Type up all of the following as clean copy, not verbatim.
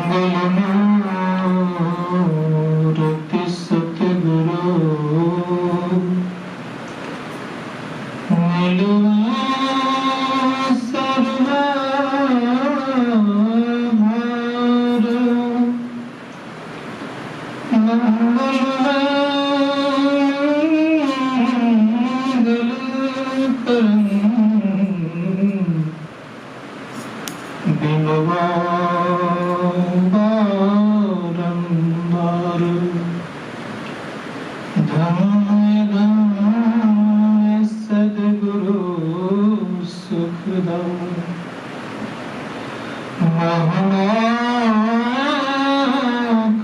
मंगलमूर्ति सतगुरु मिलवा सर्वभार मंगल बिनवा बारंबार धन्य सद्गुरु सुखदाई महना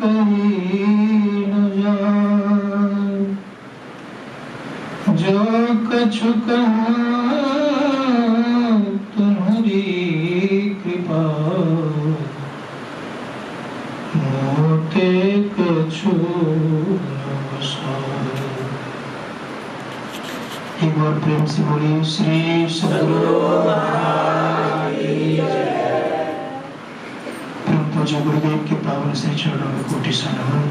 कही न जाए जो कछु कहा तुम्हारी कृपा मोते कछु एक बार प्रेम से बोलिए श्री सद्गुरु महाराज की जय। परम पूज्य गुरुदेव के पावन से चरणों में कोटि सा नमन।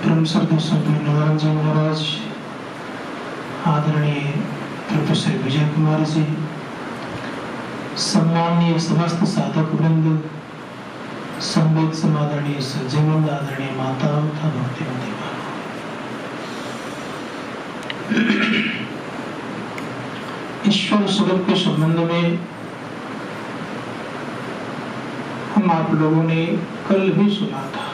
परम श्रद्धेय संत निवारण जी महाराज, आदरणीय प्रोफेसर विजय कुमार जी, सम्माननीय समस्त साधक वृंद, संवेद समादरणीय सज्जनवृंद, आदरणीय माता तथा भक्तिमती माँ, ईश्वर स्वरूप के संबंध में हम आप लोगों ने कल भी सुना था।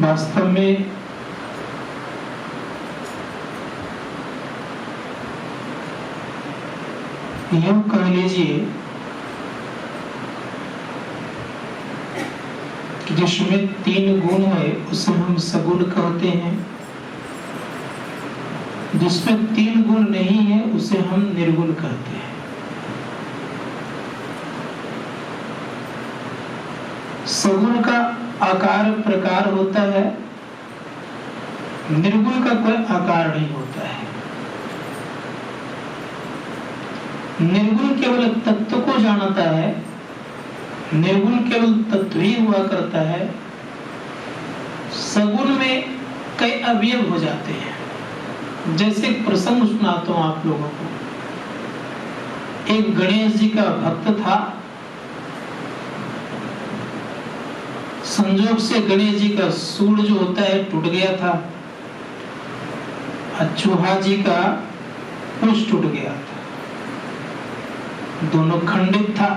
वास्तव में यूं कह लीजिए कि जिसमें 3 गुण है उसे हम सगुण कहते हैं, जिसमें 3 गुण नहीं है उसे हम निर्गुण कहते हैं। सगुण का आकार प्रकार होता है, निर्गुण का कोई आकार नहीं होता है। निर्गुण केवल तत्व को जानता है, निर्गुण केवल तत्व ही हुआ करता है। सगुण में कई अवयव हो जाते हैं। जैसे एक प्रसंग सुनाता हूं आप लोगों को। एक गणेश जी का भक्त था। संजोग से गणेश जी का सूंड जो होता है टूट गया था, चूहा जी का पूंछ टूट गया था, दोनों खंडित था।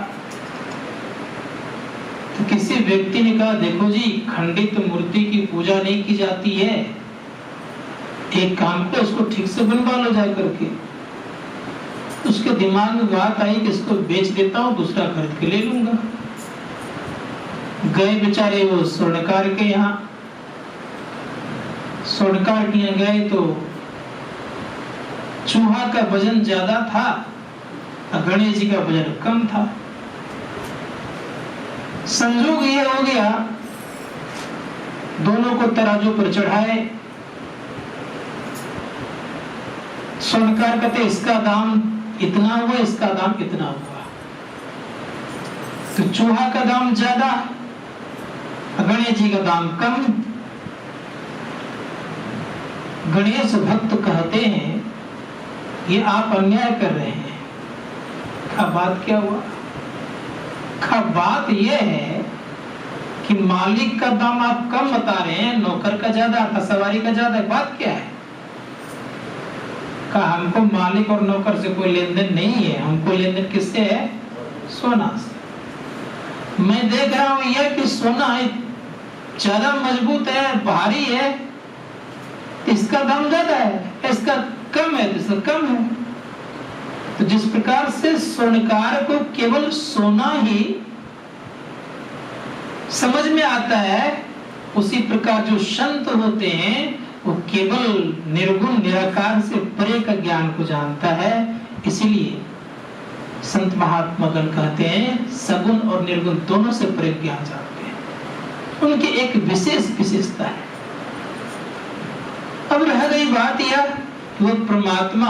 तो किसी व्यक्ति ने कहा, देखो जी, खंडित मूर्ति की पूजा नहीं की जाती है, एक काम पे उसको ठीक से बनवा लो जा करके। उसके दिमाग में बात आई कि इसको बेच देता हूं, दूसरा खरीद के ले लूंगा। गए बेचारे वो स्वर्णकार के यहाँ, स्वर्णकार के यहाँ गए तो चूहा का वजन ज्यादा था और गणेश जी का वजन कम था। संजोग ये हो गया, दोनों को तराजू पर चढ़ाए। स्वर्णकार कहते इसका दाम इतना हुआ, इसका दाम इतना हुआ। तो चूहा का दाम ज्यादा, गणेश जी का दाम कम। गणेश भक्त कहते हैं ये आप अन्याय कर रहे हैं। का बात क्या हुआ? का बात यह है कि मालिक का दाम आप कम बता रहे हैं, नौकर का ज्यादा, का सवारी का ज्यादा। बात क्या है? का हमको मालिक और नौकर से कोई लेन देन नहीं है, हमको लेन देन किससे है? सोना से। मैं देख रहा हूं यह कि सोना ज्यादा मजबूत है, भारी है, इसका दाम ज्यादा है, इसका कम है, इसका कम है। तो जिस प्रकार से स्वर्णकार को केवल सोना ही समझ में आता है, उसी प्रकार जो संत होते हैं वो केवल निर्गुण निराकार से परे का ज्ञान को जानता है। इसीलिए संत महात्मा गण कहते हैं सगुण और निर्गुण दोनों से परे ज्ञान जानते हैं। उनकी एक विशेष विशेषता है। अब रह गई बात यह कि वो परमात्मा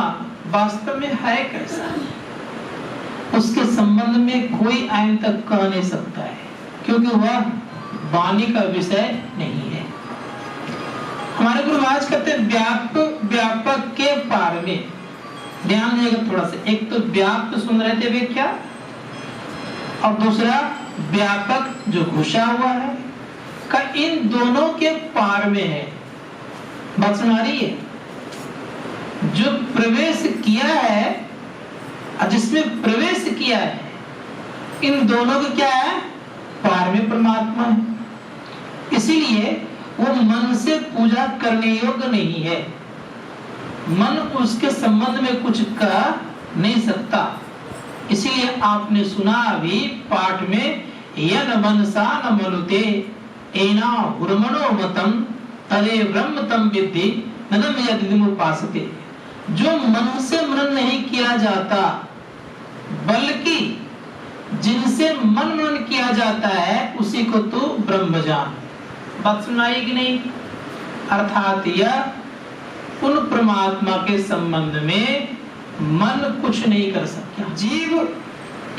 वास्तव में है कैसा, उसके संबंध में कोई आयन तक कह नहीं सकता है, क्योंकि वह वाणी का विषय नहीं है। हमारे गुरु महाराज कहते हैं व्यापक के पार में। ध्यान देगा थोड़ा सा, एक तो व्याप्त सुन रहे थे वे क्या, और दूसरा व्यापक जो घुसा हुआ है का इन दोनों के पार में है। बात सुना रही है? जो प्रवेश किया है और जिसमें प्रवेश किया है, इन दोनों के क्या है? पार में परमात्मा है। इसीलिए वो मन से पूजा करने योग्य नहीं है। मन उसके संबंध में कुछ कह नहीं सकता। इसीलिए आपने सुना अभी पाठ में, यन मनसा न मनुते एना हुरमनो मतम तदे ब्रह्म तम विद्धि नदम यदिमुपासते। जो मन से मनन नहीं किया जाता, बल्कि जिनसे मन मनन किया जाता है उसी को तू ब्रह्म जान। बात सुनाई कि नहीं? अर्थात यह उन परमात्मा के संबंध में मन कुछ नहीं कर सकता। जीव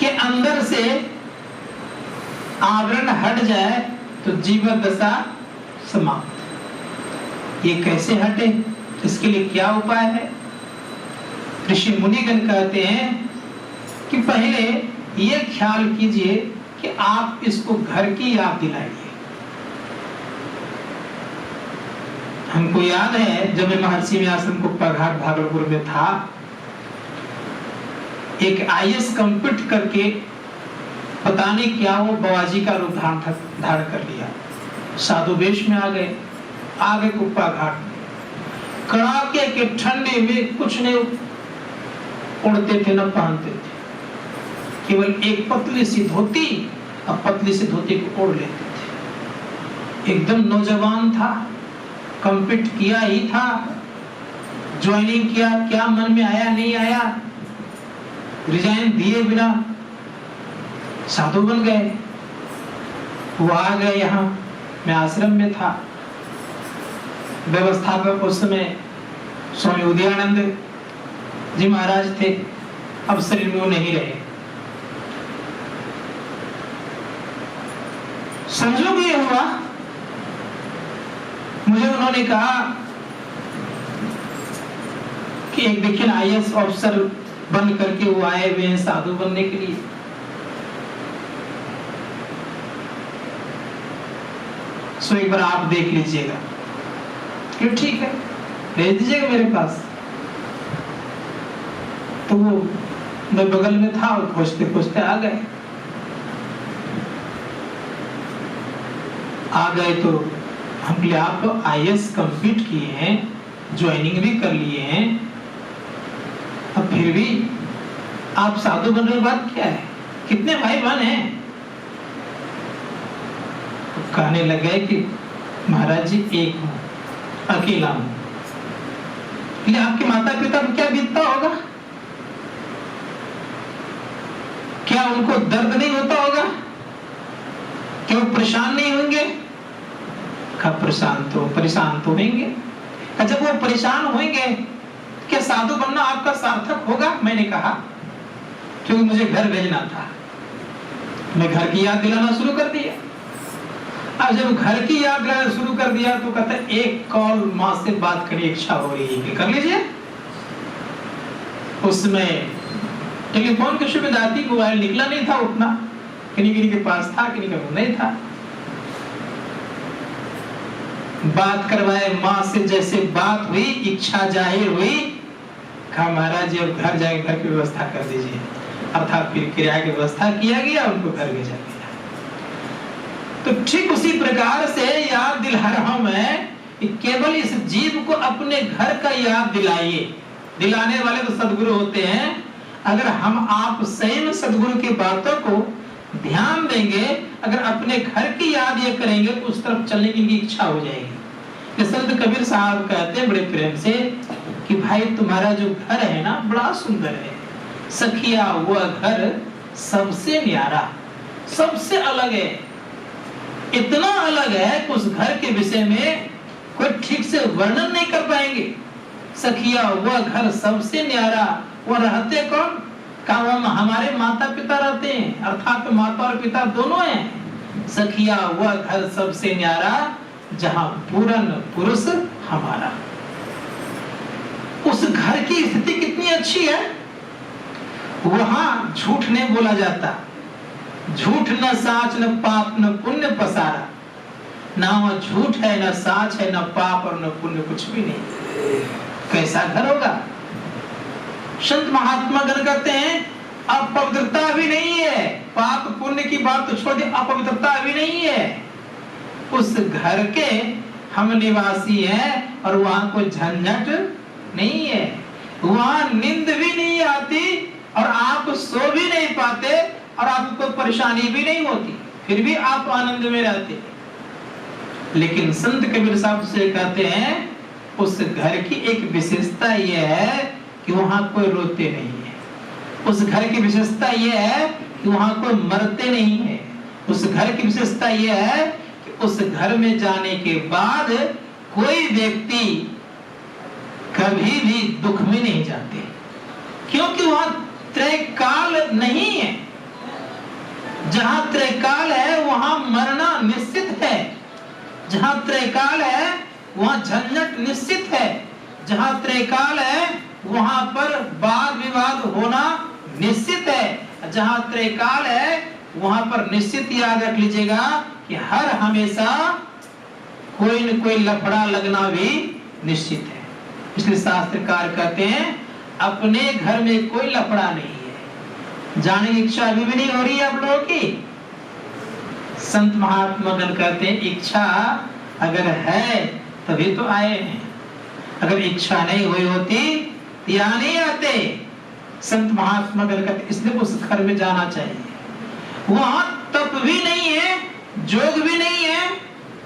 के अंदर से आवरण हट जाए तो जीवन दशा समाप्त। ये कैसे हटे, इसके लिए क्या उपाय है? ऋषि मुनिगण कहते हैं कि पहले ये ख्याल कीजिए कि आप इसको घर की याद दिलाइए। हमको याद है जब मैं महर्षि व्यासन को पघाट भागलपुर में था, एक IAS कंप्लीट करके पता नहीं क्या वो बाबाजी का रूप धारण कर लिया, साधु वेश में आ गए कुप्पा घाट में। कड़ाके के ठंडे में कुछ नहीं उड़ते थे न पहनते थे, केवल एक पतली सी धोती और पतली सी धोती को ओढ़ लेते थे। एकदम नौजवान था, कंप्लीट किया ही था, ज्वाइनिंग किया, क्या मन में आया नहीं आया, रिजाइन दिए बिना साधु बन गए। वो आ गए यहाँ, मैं आश्रम में था। व्यवस्थापक उस समय स्वामी उदयानंद जी महाराज थे, अब शरीर में वो नहीं रहे। संजोग ये हुआ, मुझे उन्होंने कहा कि एक देखिए IAS ऑफिसर बन करके वो आए हुए हैं साधु बनने के लिए। सो एक बार आप देख लीजिएगा। क्यों? ठीक है, भेज दीजिएगा मेरे पास। तो वो मैं बगल में था, वो खोजते खोजते आ गए तो हम लिए आप IAS कंप्लीट किए हैं, ज्वाइनिंग भी कर लिए हैं, अब फिर भी आप साधु बनने की बात क्या है? कितने भाई बहन हैं? कहने लगे कि महाराज जी एक हूं, अकेला हूं। इसलिए आपके माता पिता को क्या बीतता होगा? क्या उनको दर्द नहीं होता होगा? क्या वो परेशान नहीं होंगे? परेशान तो होंगे। जब वो परेशान होंगे, क्या साधु बनना आपका सार्थक होगा? मैंने कहा, क्योंकि मुझे घर भेजना था, मैं घर की याद दिलाना शुरू कर दिया। अब जब घर की याद दिलाना शुरू कर दिया तो कहते एक कॉल माँ से बात करने की इच्छा हो रही है, कर लीजिए। उसमें टेलीफोन की सुविधा थी, मोबाइल निकला नहीं था उतना, किन्हीं के पास था, किन्हीं का नहीं था। बात करवाए माँ से, जैसे बात हुई, इच्छा जाहिर हुई, कहा महाराज जी अब घर जाके घर की व्यवस्था कर दीजिए। अर्थात फिर किराए की व्यवस्था किया गया, उनको घर भेजा गया। तो ठीक उसी प्रकार से याद दिला रहा हूं मैं कि केवल इस जीव को अपने घर का याद दिलाइए। दिलाने वाले तो सदगुरु होते हैं। अगर हम आप सही में सदगुरु की बातों को ध्यान देंगे, अगर अपने घर की याद ये करेंगे तो उस तरफ चलने की इनकी इच्छा हो जाएगी। संत कबीर साहब कहते हैं बड़े प्रेम से कि भाई तुम्हारा जो घर है ना बड़ा सुंदर है, सखिया हुआ घर सबसे न्यारा, सबसे अलग है। इतना अलग है कि उस घर के विषय में कोई ठीक से वर्णन नहीं कर पाएंगे। सखिया वह घर सबसे न्यारा, वो रहते कौन? कहा हमारे माता पिता रहते हैं, अर्थात माता और पिता दोनों हैं। सखिया वह घर सबसे न्यारा, जहां पूर्ण पुरुष हमारा। उस घर की स्थिति कितनी अच्छी है, वहां झूठ नहीं बोला जाता, झूठ न साच न पाप न पुण्य पसारा। ना वह झूठ है, न साच है, न पाप और न पुण्य, कुछ भी नहीं। कैसा घर होगा? संत महात्मा गण कहते हैं अपवित्रता भी नहीं है, पाप पुण्य की बात तो छोड़ दे, अपवित्रता भी नहीं है। उस घर के हम निवासी हैं और वहां कोई झंझट नहीं है, वहां नींद भी नहीं आती और आप सो भी नहीं पाते और आपको परेशानी भी नहीं होती, फिर भी आप आनंद में रहते। लेकिन संत कबीर साहब से कहते हैं उस घर की एक विशेषता यह है कि वहां कोई रोते नहीं है। उस घर की विशेषता यह है कि वहां कोई मरते नहीं है। उस घर की विशेषता यह है कि उस घर में जाने के बाद कोई व्यक्ति कभी भी दुख में नहीं जाते, क्योंकि वहां त्रैकाल नहीं है। जहां त्रैकाल है वहां मरना निश्चित है, जहां त्रैकाल है वहां झंझट निश्चित है, जहां त्रैकाल है वहां पर वाद विवाद होना निश्चित है, जहां त्रैकाल है वहां पर निश्चित याद रख लीजिएगा कि हर हमेशा कोई न कोई लफड़ा लगना भी निश्चित है। इसलिए शास्त्रकार कहते हैं अपने घर में कोई लफड़ा नहीं है। जाने की इच्छा अभी भी नहीं हो रही है आप लोगों की? संत महात्मा गण कहते हैं इच्छा अगर है तभी तो आए हैं, अगर इच्छा नहीं हुई होती या नहीं आते। संत महात्मा गण कहते इसलिए उस घर में जाना चाहिए। वहां तप भी नहीं है, जोग भी नहीं है,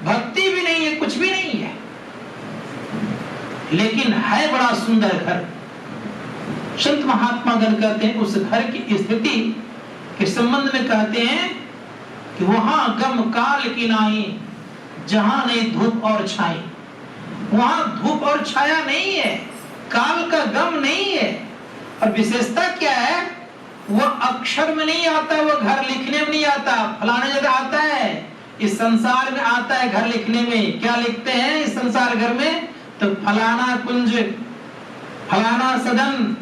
भक्ति भी नहीं है, कुछ भी नहीं है, लेकिन है बड़ा सुंदर घर। संत महात्मा गण कहते हैं उस घर की स्थिति के संबंध में कहते हैं कि वहां गम काल की नाई, जहां नहीं धूप और छाई। वहां धूप और छाया नहीं है, काल का गम नहीं है। और विशेषता क्या है, वह अक्षर में नहीं आता, वह घर लिखने में नहीं आता। फलाने जगह आता है, इस संसार में आता है घर लिखने में। क्या लिखते हैं इस संसार घर में? तो फलाना कुंज, फलाना सदन,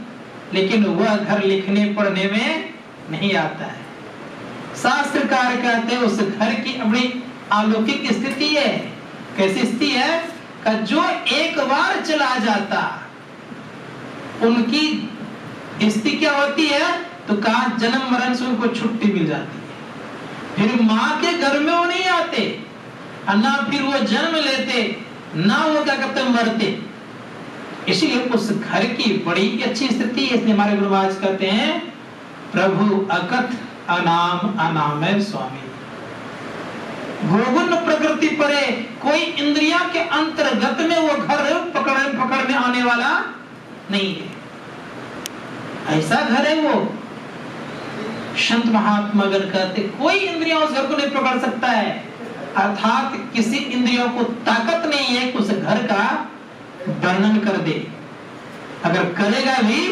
लेकिन वह घर लिखने पढ़ने में नहीं आता है। शास्त्रकार कहते हैं उस घर की बड़ी अलौकिक स्थिति है। कैसी स्थिति है? कि जो एक बार चला जाता उनकी स्थिति क्या होती है? तो कहा जन्म मरण से उनको छुट्टी मिल जाती है। फिर माँ के घर में वो नहीं आते, ना फिर वो जन्म लेते, ना वो क्या करते मरते। इसलिए उस घर की बड़ी अच्छी स्थिति है। इसलिए हमारे गुरु महाराज कहते हैं प्रभु अकथ अनाम अनामय स्वामी, भोगुन प्रकृति परे, कोई इंद्रिया के अंतर्गत में वो घर पकड़ में आने वाला नहीं है। ऐसा घर है वो। संत महात्मा गण कहते कोई इंद्रिया उस घर को नहीं पकड़ सकता है, अर्थात किसी इंद्रियों को ताकत नहीं है कि उस घर का वर्णन कर दे। अगर करेगा भी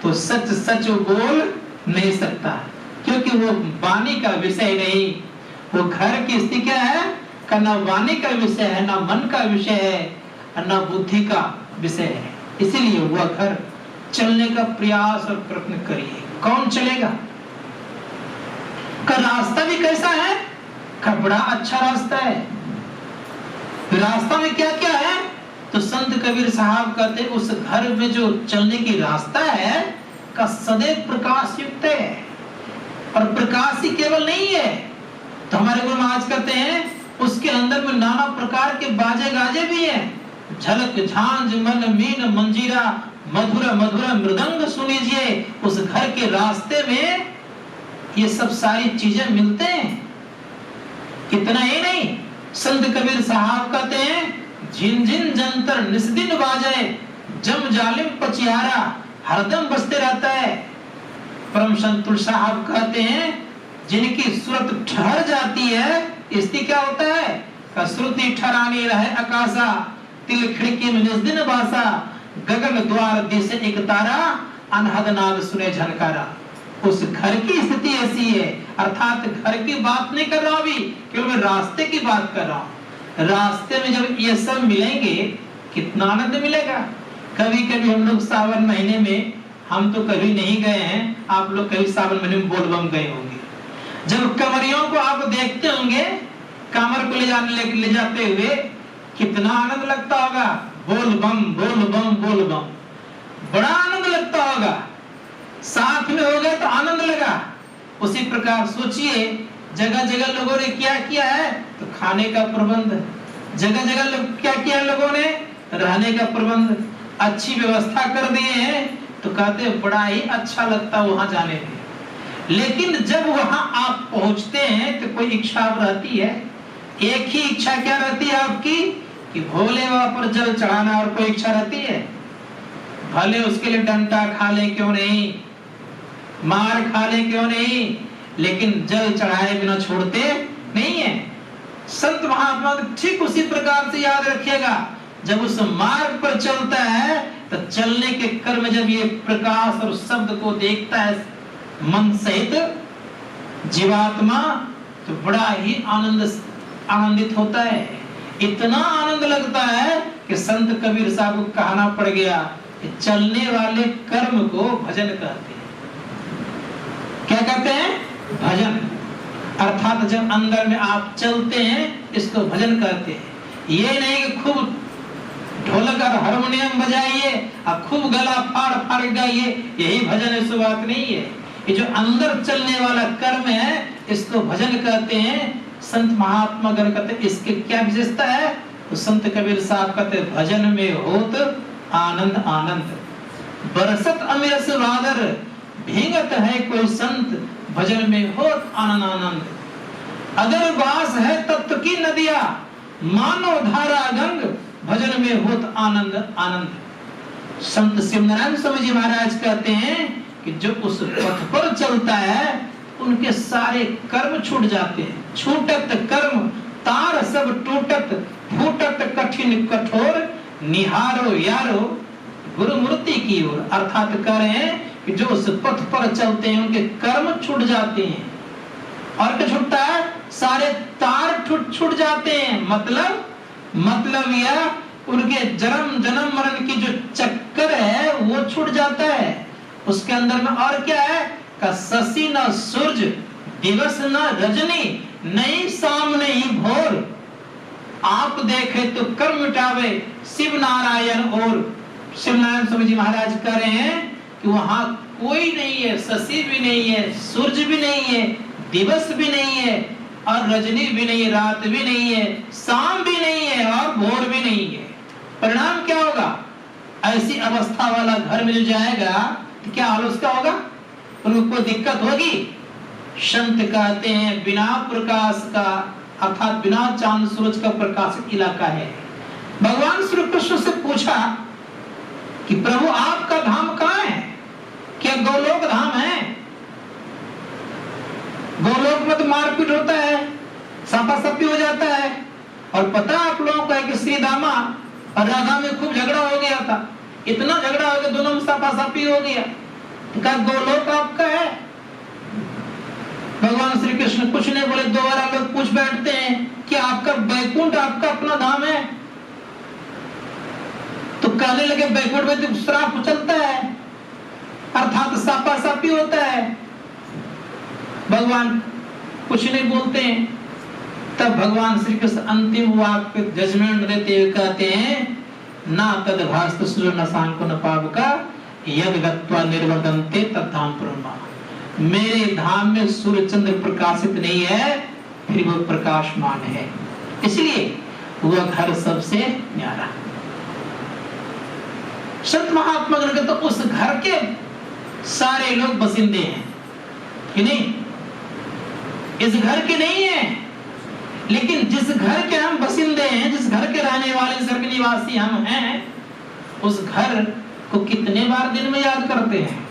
तो सच सच बोल नहीं सकता, क्योंकि वो वाणी का विषय नहीं। वो घर की स्थिति क्या है? न वाणी का विषय है, न मन का विषय है, न बुद्धि का विषय है। इसीलिए वह घर चलने का प्रयास और प्रयत्न करिए। कौन चलेगा? का रास्ता भी कैसा है? का बड़ा अच्छा रास्ता है। रास्ता में क्या क्या है? तो संत कबीर साहब कहते उस घर में जो चलने की रास्ता है का सदैव प्रकाश युक्त है। और प्रकाश ही केवल नहीं है, तो हमारे गुरु महाराज कहते हैं उसके अंदर में नाना प्रकार के बाजे गाजे भी हैं। झलक झांझ मन मीन मंजीरा, मधुर मधुर मृदंग सुनीजिए। उस घर के रास्ते में ये सब सारी चीजें मिलते हैं। इतना ही नहीं, संत कबीर साहब कहते हैं झिन झिन जंतर निस्दिन बाजे, जम जालिम पचियारा हरदम बजते रहता है। परम संत तुलसी साहब कहते हैं जिनकी सुरत ठहर जाती है, स्थिति क्या होता है? श्रुति ठहरानी रहे आकाशा, तिल खिड़की में निस्दिन बासा, गगन द्वार दिसे एक तारा, अनहद नाद सुने झनकारा। उस घर की स्थिति ऐसी है, अर्थात घर की बात नहीं कर रहा अभी, केवल मैं रास्ते की बात कर रहा हूं। रास्ते में जब ये सब मिलेंगे कितना आनंद मिलेगा। कभी कभी हम लोग सावन महीने में, हम तो कभी नहीं गए हैं, आप लोग कभी सावन महीने में बोलबम गए होंगे, जब कमरियों को आप देखते होंगे कमर को ले जाते हुए, कितना आनंद लगता होगा। बोल बम बोल बम बोल बम, बड़ा आनंद लगता होगा। साथ में हो गए तो आनंद लगा। उसी प्रकार सोचिए, जगह जगह लोगों ने क्या किया है, तो खाने का प्रबंध, जगह जगह क्या किया लोगों ने, रहने का प्रबंध, अच्छी व्यवस्था कर दिए हैं, तो कहते बड़ा ही अच्छा लगता वहां जाने में। लेकिन जब वहां आप पहुंचते हैं तो कोई इच्छा रहती है, एक ही इच्छा क्या रहती है आपकी, कि भोले बाबा पर जल चढ़ाना, और कोई इच्छा रहती है। भले उसके लिए डंडा खा ले क्यों नहीं, मार खा ले क्यों नहीं, लेकिन जल चढ़ाए बिना छोड़ते नहीं है। संत महात्मा ठीक उसी प्रकार से याद रखिएगा, जब उस मार्ग पर चलता है तो चलने के कर्म जब ये प्रकाश और शब्द को देखता है मन सहित जीवात्मा, तो बड़ा ही आनंदित होता है। इतना आनंद लगता है कि संत कबीर साहब को कहना पड़ गया कि चलने वाले कर्म को भजन कहते हैं। क्या कहते हैं? भजन। अर्थात जब अंदर में आप चलते हैं इसको भजन कहते हैं। ये नहीं कि खूब ढोलक और हारमोनियम बजाइए और खूब गला फाड़ फाड़ गाइए, यही भजन है, इस बात नहीं है। ये जो अंदर चलने वाला कर्म है इसको भजन कहते हैं। संत महात्मा गण कहते हैं इसके क्या विशेषता है, तो संत कबीर साहब कहते हैं भजन में होत आनंद आनंद, बरसत अमिरस वादर, भींगत है कोई संत, भजन में होत आनंद आनंद। अगर बास है तत्व की नदिया, मानो धारा गंग, भजन में होत आनंद आनंद। संत शिवनारायण स्वामी जी महाराज कहते हैं कि जो उस पथ पर चलता है उनके सारे कर्म छूट जाते हैं। छूटत कर्म तार सब टूटत, फूटत कठिन कठोर, निहारो यारो गुरु मूर्ति की ओर। अर्थात कह रहे हैं कि जो उस पथ पर चलते हैं उनके कर्म छूट जाते हैं। और क्या छूटता है? सारे तार छूट जाते हैं। मतलब यह उनके जन्म जन्म मरण की जो चक्कर है वो छूट जाता है। उसके अंदर में और क्या है का शशि न सूरज, दिवस न रजनी, नहीं सामने ही भोर, आप देखे तो कर्म मिटावे शिव नारायण। और शिव नारायण स्वामी जी महाराज कह रहे हैं कि वहां कोई नहीं है, शशि भी नहीं है, सूरज भी नहीं है, दिवस भी नहीं है, और रजनी भी नहीं है, रात भी नहीं है, शाम भी नहीं है, और भोर भी नहीं है। परिणाम क्या होगा? ऐसी अवस्था वाला घर मिल जाएगा तो क्या हाल उसका होगा? उनको कोई दिक्कत होगी? संत कहते हैं बिना प्रकाश का, अर्थात बिना चांद सूरज का प्रकाशित इलाका है। भगवान श्री कृष्ण से पूछा कि प्रभु आपका धाम कहाँ है? क्या गोलोक धाम है? गोलोक में तो मारपीट होता है, सापासापी हो जाता है। और पता आप लोगों को है कि श्री दामा और राधा में खूब झगड़ा हो गया था। इतना झगड़ा हो गया दोनों में सापासापी हो गया। क्या गोलोक आपका है? भगवान श्री कृष्ण कुछ नहीं बोले। दोबारा लोग पूछ बैठते हैं कि आपका बैकुंठ आपका अपना धाम है? तो कहने लगे बैकुंठ में तो श्राप चलता है, अर्थात सापासापी होता है। भगवान कुछ नहीं बोलते हैं। तब भगवान श्री कृष्ण अंतिम वाक्य जजमेंट देते हुए कहते हैं ना तद भास्त सूर्य न सांको न पावका, यद गत्वा निर्वदन्ते तद्धाम प्रमा। मेरे धाम में सूर्य चंद्र प्रकाशित नहीं है, फिर वो प्रकाशमान है, इसलिए वह घर सबसे न्यारा। संत महात्मा गण तो उस घर के सारे लोग बसिंदे हैं कि नहीं? इस घर के नहीं है, लेकिन जिस घर के हम बसिंदे हैं, जिस घर के रहने वाले, जिस घर के निवासी हम हैं, उस घर को कितने बार दिन में याद करते हैं?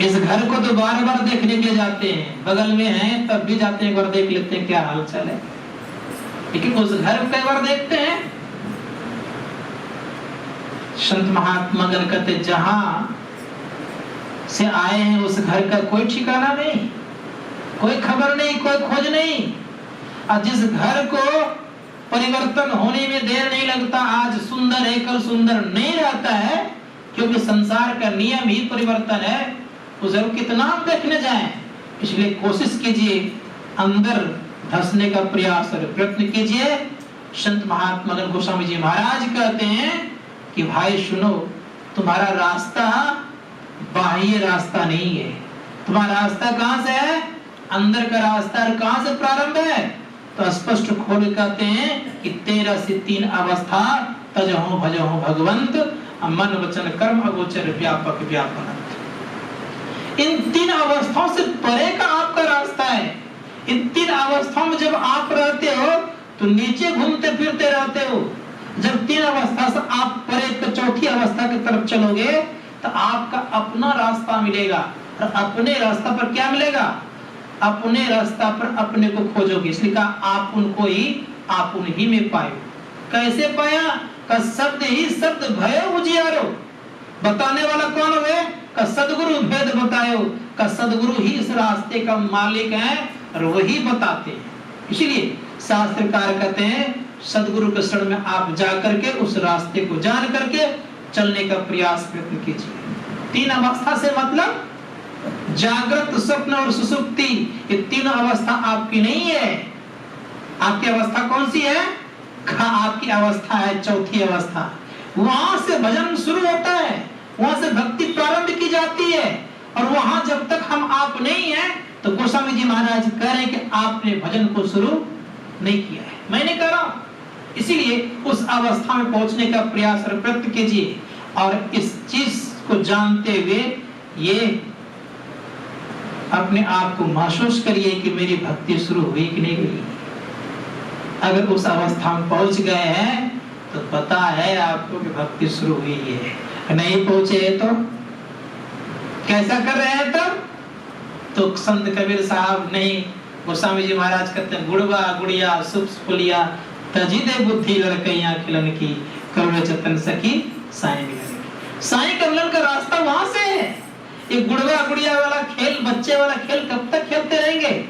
इस घर को तो बार बार देखने के लिए जाते हैं, बगल में हैं तब भी जाते हैं, एक बार देख लेते हैं क्या हालचाल है। लेकिन उस घर को कई बार देखते हैं? संत महात्मा गण कहते जहां से आए हैं उस घर का कोई ठिकाना नहीं, कोई खबर नहीं, कोई खोज नहीं। और जिस घर को परिवर्तन होने में देर नहीं लगता, आज सुंदर है कल सुंदर नहीं रहता है, क्योंकि संसार का नियम ही परिवर्तन है। उसे कितना हम देखने जाएं, इसलिए कोशिश कीजिए अंदर धंसने का प्रयास और प्रयत्न कीजिए। संत महात्मा गण गोस्वामी जी महाराज कहते हैं कि भाई सुनो, तुम्हारा रास्ता बाह्य रास्ता नहीं है, तुम्हारा रास्ता कहां से है? अंदर का रास्ता। और कहां से प्रारंभ है? तो स्पष्ट खोल कहते हैं कि 13 से 3 अवस्था तजहो भजहो भगवंत, मन वचन कर्म अगोचर व्यापक व्यापन। इन 3 अवस्थाओं से परे का आपका रास्ता है। इन 3 अवस्थाओं में जब आप रहते हो तो नीचे घूमते फिरते रहते हो। जब 3 अवस्था से आप परे तो चौथी अवस्था की तरफ चलोगे तो आपका अपना रास्ता मिलेगा। और अपने रास्ता पर क्या मिलेगा? अपने रास्ता पर अपने को खोजोगे। इसलिए कहा आप उनको ही आप उन्हीं में पायो। कैसे पाया? का शब्द ही शब्द भयो उजियारो। बताने वाला कौन है? का सदगुरु भेद बतायो। का सदगुरु ही इस रास्ते का मालिक है और वही बताते हैं। इसलिए शास्त्रकार कहते हैं सदगुरु के शरण में आप जा करके उस रास्ते को जान करके चलने का प्रयास प्रयत्न कीजिए। 3 अवस्था से मतलब जागृत, स्वप्न और सुषुप्ति, ये 3 अवस्था आपकी नहीं है। आपकी अवस्था कौन सी है? आपकी अवस्था है चौथी अवस्था। वहां से भजन शुरू होता है, वहां से भक्ति प्रारंभ की जाती है। और वहां जब तक हम आप नहीं है तो गोस्वामी जी महाराज कह रहे हैं कि आपने भजन को शुरू नहीं किया है। मैंने कह रहा हूं, इसीलिए उस अवस्था में पहुंचने का प्रयास और प्रयत्न कीजिए। और इस चीज को जानते हुए ये अपने आप को महसूस करिए कि मेरी भक्ति शुरू हुई कि नहीं हुई। अगर उस अवस्था में पहुंच गए हैं तो पता है आपको कि भक्ति शुरू हुई है। नहीं पहुंचे तो कैसा कर रहे हैं? तो संत कबीर साहब नहीं, गोस्वामी जी महाराज कहते हैं गुड़वा गुड़िया सुप फुलिया तजी दे बुद्धि लड़कैया खिलन की करुण चतन सखी साईं मिलन की। साईं का मिलन का रास्ता वहां से है। ये गुड़वा गुड़िया वाला खेल, बच्चे वाला खेल कब तक खेलते रहेंगे?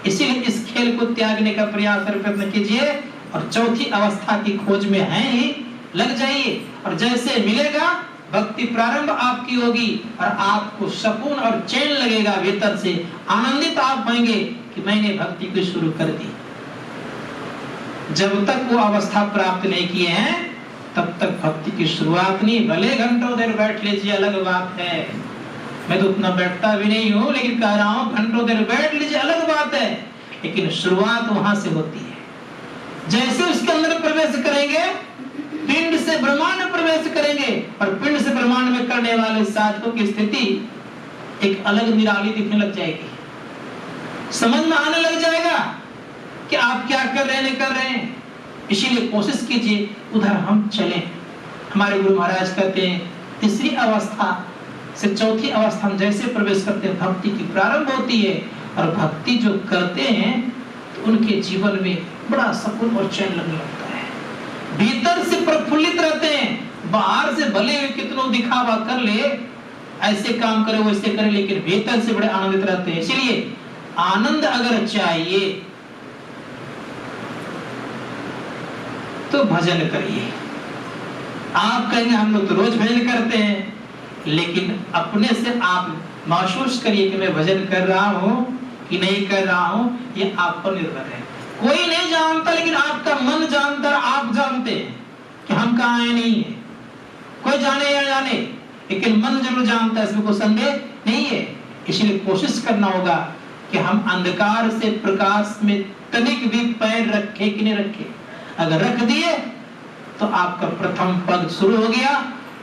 इसीलिए इस खेल को त्यागने का प्रयास और प्रयत्न कीजिए और चौथी अवस्था की खोज में हैं ही लग जाइए। और जैसे मिलेगा भक्ति प्रारंभ आपकी होगी और आपको सुकून और चैन लगेगा, भीतर से आनंदित आप होंगे कि मैंने भक्ति को शुरू कर दी। जब तक वो अवस्था प्राप्त नहीं किए हैं तब तक भक्ति की शुरुआत नहीं। भले घंटों देर बैठ लीजिए, अलग बात है। मैं तो उतना बैठता भी नहीं हूँ, लेकिन कह रहा हूँ घंटों देर बैठ लीजिए, अलग बात है। लेकिन शुरुआत वहां से होती है। जैसे उसके अंदर प्रवेश करेंगे, पिंड से ब्रह्मांड में प्रवेश करेंगे और पिंड से ब्रह्मांड में करने वाले साधकों की स्थिति एक अलग निराली दिखने लग जाएगी। समझ में आने लग जाएगा कि आप क्या कर रहे हैं, नहीं कर रहे हैं। इसीलिए कोशिश कीजिए उधर हम चलें। हमारे गुरु महाराज कहते हैं तीसरी अवस्था से चौथी अवस्था में जैसे प्रवेश करते हैं भक्ति की प्रारंभ होती है। और भक्ति जो करते हैं तो उनके जीवन में बड़ा सुकून और चैन लगने लगता है। भीतर से प्रफुल्लित रहते हैं। बाहर से भले कितनों दिखावा कर ले, ऐसे काम करे वैसे करे, लेकिन भीतर से बड़े आनंदित रहते हैं। इसलिए आनंद अगर चाहिए तो भजन करिए। आप कहेंगे हम लोग तो रोज भजन करते हैं, लेकिन अपने से आप महसूस करिए कि मैं भजन कर रहा हूं कि नहीं कर रहा हूं। ये आप पर निर्भर है। कोई नहीं जानता, लेकिन आपका मन जानता, आप जानते हैं कि हम कहाँ हैं, नहीं है। कोई जाने या जाने, लेकिन मन जरूर जानता है, इसमें कोई संदेह नहीं है। इसलिए कोशिश करना होगा कि हम अंधकार से प्रकाश में तनिक भी पैर रखे कि नहीं रखे। अगर रख दिए तो आपका प्रथम पद शुरू हो गया।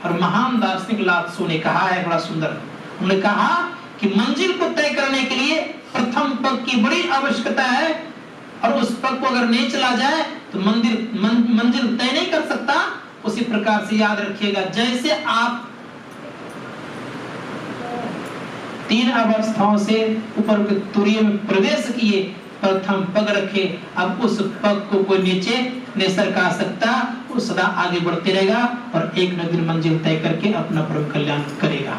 और महान दार्शनिक लात्सो ने कहा है बड़ा सुंदर, उन्होंने कहा कि मंजिल को तय करने के लिए प्रथम पद की बड़ी आवश्यकता है। और उस पद को अगर नहीं चला जाए तो मंजिल तय नहीं कर सकता। उसी प्रकार से याद रखिएगा, जैसे आप 3 अवस्थाओं से ऊपर के तुरीय में प्रवेश किए, प्रथम पग रखे, अब उस पग को कोई नीचे नहीं सरका सकता। वो सदा आगे बढ़ते रहेगा और एक न दिन मंजिल तय करके अपना परम कल्याण करेगा।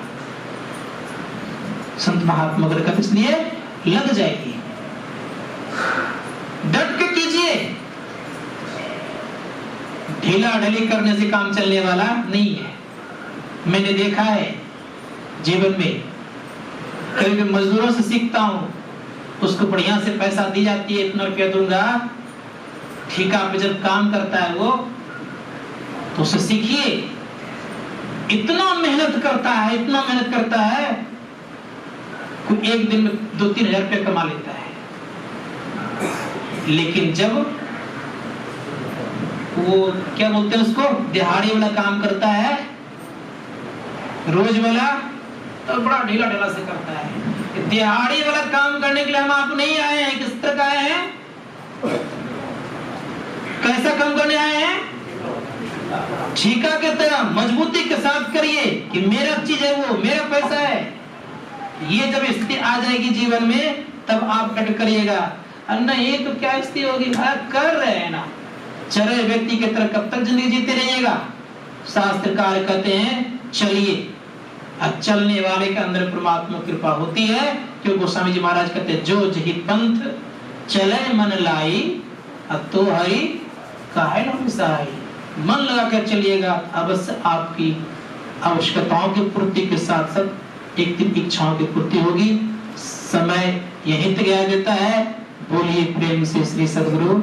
संत महात्मा बरकत इसलिए लग जाएगी, डट के कीजिए। ढीला ढली करने से काम चलने वाला नहीं है। मैंने देखा है जीवन में, कभी मजदूरों से सीखता हूं, उसको बढ़िया से पैसा दी जाती है, इतना रुपया दूंगा, ठेका पे जब काम करता है वो, तो उससे सीखिए। इतना मेहनत करता है, इतना मेहनत करता है, कोई एक दिन में 2-3 हजार रुपया कमा लेता है। लेकिन जब वो क्या बोलते हैं उसको, दिहाड़ी वाला काम करता है, रोज वाला, तो बड़ा ढीला ढीला से करता है। दिहाड़ी वाला काम करने के लिए हम आप नहीं आए हैं, किस तरह आए हैं, कैसा काम करने आए हैं, ठीका के तरह मजबूती के साथ करिए कि मेरा चीज है, वो मेरा पैसा है। ये जब स्थिति आ जाएगी जीवन में, तब आप डट करिएगा। नहीं तो क्या स्थिति होगी, कर रहे हैं ना, चरे व्यक्ति की तरह कब तक जिंदगी जीते रहिएगा। शास्त्रकार कहते हैं चलिए, चलने वाले के अंदर परमात्मा कृपा होती है। क्योंकि गोस्वामी जी महाराज कहते हैं जो जही पंथ चले मन लाई, तो हरि काहे न मिसाई। मन लगाकर चलिएगा, अवश्य आपकी आवश्यकताओं की पूर्ति के साथ साथ एक दिन इच्छाओं की पूर्ति होगी। समय यहीं तक देता है। बोलिए प्रेम से श्री सद्गुरु।